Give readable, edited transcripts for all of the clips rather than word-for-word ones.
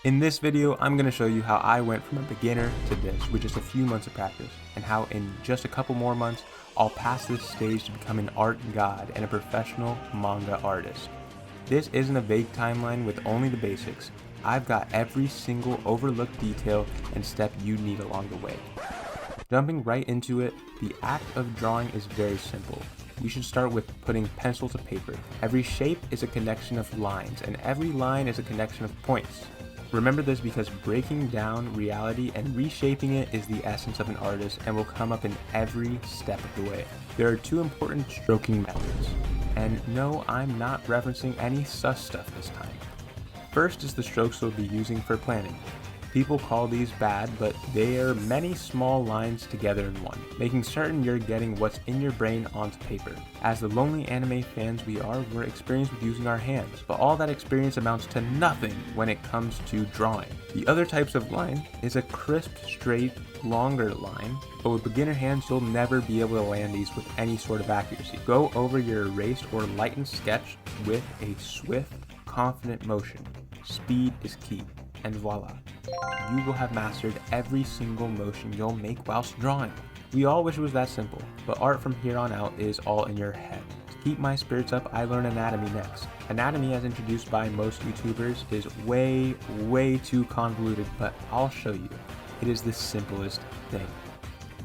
In this video, I'm going to show you how I went from a beginner to this with just a few months of practice, and how in just a couple more months, I'll pass this stage to become an art god and a professional manga artist. This isn't a vague timeline with only the basics. I've got every single overlooked detail and step you need along the way. Jumping right into it, the act of drawing is very simple. We should start with putting pencil to paper. Every shape is a connection of lines, and every line is a connection of points. Remember this because breaking down reality and reshaping it is the essence of an artist and will come up in every step of the way. There are two important stroking methods, and no, I'm not referencing any sus stuff this time. First is the strokes we'll be using for planning. People call these bad, but they are many small lines together in one, making certain you're getting what's in your brain onto paper. As the lonely anime fans we are, we're experienced with using our hands, but all that experience amounts to nothing when it comes to drawing. The other types of line is a crisp, straight, longer line, but with beginner hands you'll never be able to land these with any sort of accuracy. Go over your erased or lightened sketch with a swift, confident motion. Speed is key, and voila. You will have mastered every single motion you'll make whilst drawing. We all wish it was that simple, but art from here on out is all in your head. To keep my spirits up, I learn anatomy next. Anatomy, as introduced by most YouTubers, is way too convoluted, but I'll show you. It is the simplest thing.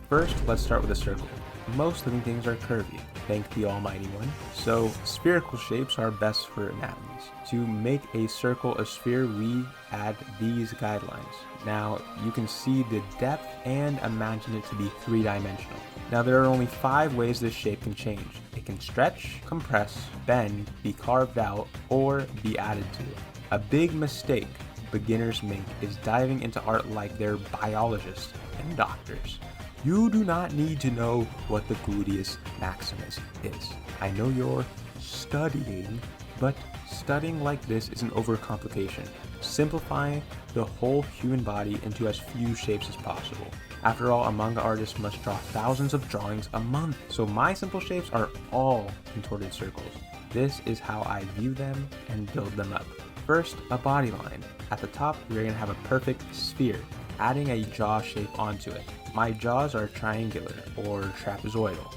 First, let's start with a circle. Most living things are curvy, thank the almighty one, so spherical shapes are best for anatomies. To make a circle a sphere, we add these guidelines. Now, you can see the depth and imagine it to be three-dimensional. Now, there are only 5 ways this shape can change. It can stretch, compress, bend, be carved out, or be added to. A big mistake beginners make is diving into art like they're biologists and doctors. You do not need to know what the gluteus maximus is. I know you're studying, but studying like this is an overcomplication. Simplify the whole human body into as few shapes as possible. After all, a manga artist must draw thousands of drawings a month, so my simple shapes are all contorted circles. This is how I view them and build them up. First, a body line. At the top, we're going to have a perfect sphere, adding a jaw shape onto it. My jaws are triangular or trapezoidal.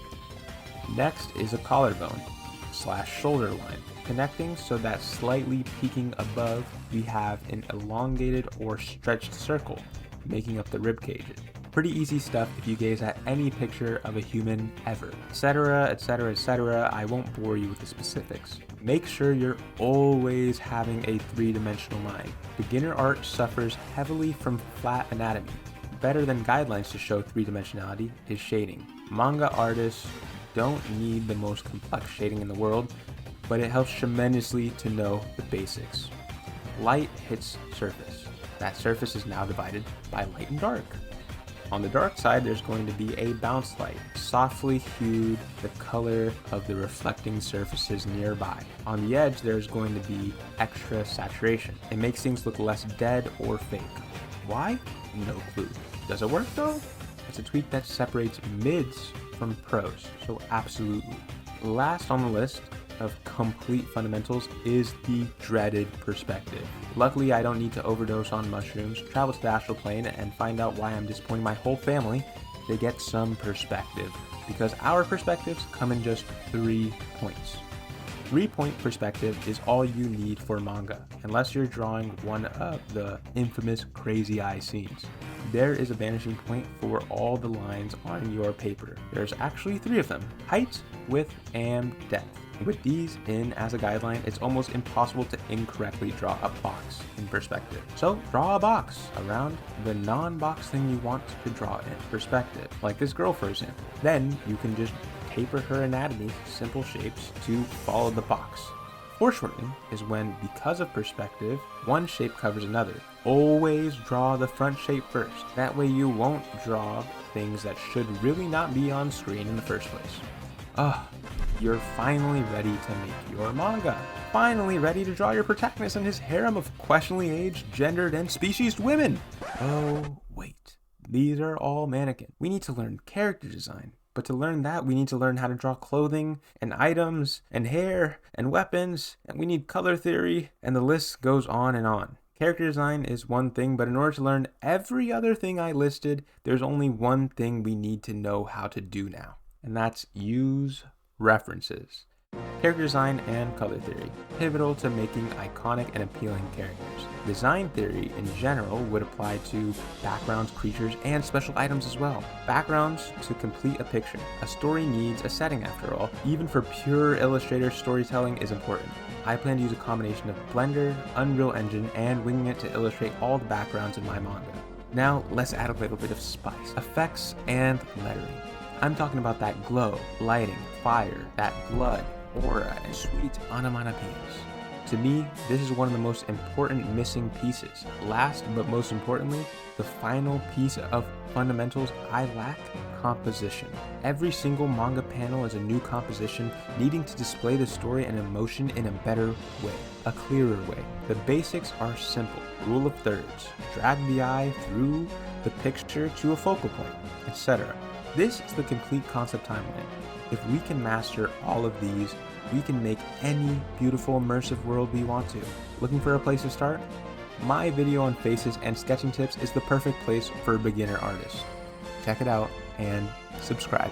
Next is a collarbone / shoulder line, connecting so that slightly peeking above we have an elongated or stretched circle, making up the rib cage. Pretty easy stuff if you gaze at any picture of a human ever, etc, etc, etc. I won't bore you with the specifics. Make sure you're always having a 3-dimensional line. Beginner art suffers heavily from flat anatomy. Better than guidelines to show 3-dimensionality is shading. Manga artists don't need the most complex shading in the world, but it helps tremendously to know the basics. Light hits surface. That surface is now divided by light and dark. On the dark side, there's going to be a bounce light, softly hued the color of the reflecting surfaces nearby. On the edge, there's going to be extra saturation. It makes things look less dead or fake. Why? No clue. Does it work though? It's a tweak that separates mids from pros, so absolutely. Last on the list of complete fundamentals is the dreaded perspective. Luckily, I don't need to overdose on mushrooms, travel to the astral plane, and find out why I'm disappointing my whole family to get some perspective, because our perspectives come in just 3 points. 3-point perspective is all you need for manga, unless you're drawing one of the infamous crazy eye scenes. There is a vanishing point for all the lines on your paper. There's actually 3 of them: height, width, and depth. With these in as a guideline, it's almost impossible to incorrectly draw a box in perspective. So draw a box around the non-box thing you want to draw in perspective, like this girl for example. Then you can just taper her anatomy, simple shapes, to follow the box. Foreshortening is when, because of perspective, one shape covers another. Always draw the front shape first. That way you won't draw things that should really not be on screen in the first place. You're finally ready to make your manga. Finally ready to draw your protagonist and his harem of questionably aged, gendered, and speciesed women. Oh, wait. These are all mannequin. We need to learn character design. But to learn that, we need to learn how to draw clothing, and items, and hair, and weapons, and we need color theory, and the list goes on and on. Character design is one thing, but in order to learn every other thing I listed, there's only one thing we need to know how to do now, and that's use references. Character design and color theory, pivotal to making iconic and appealing characters. Design theory in general would apply to backgrounds, creatures, and special items as well. Backgrounds to complete a picture. A story needs a setting after all. Even for pure Illustrator, storytelling is important. I plan to use a combination of Blender, Unreal Engine, and winging it to illustrate all the backgrounds in my manga. Now let's add a little bit of spice. Effects and lettering. I'm talking about that glow, lighting, fire, that blood, aura, and sweet onomatopoeias. To me, this is one of the most important missing pieces. Last but most importantly, the final piece of fundamentals I lack: composition. Every single manga panel is a new composition needing to display the story and emotion in a better way, a clearer way. The basics are simple. Rule of thirds. Drag the eye through the picture to a focal point, etc. This is the complete concept timeline. If we can master all of these, we can make any beautiful immersive world we want to. Looking for a place to start? My video on faces and sketching tips is the perfect place for a beginner artist. Check it out and subscribe.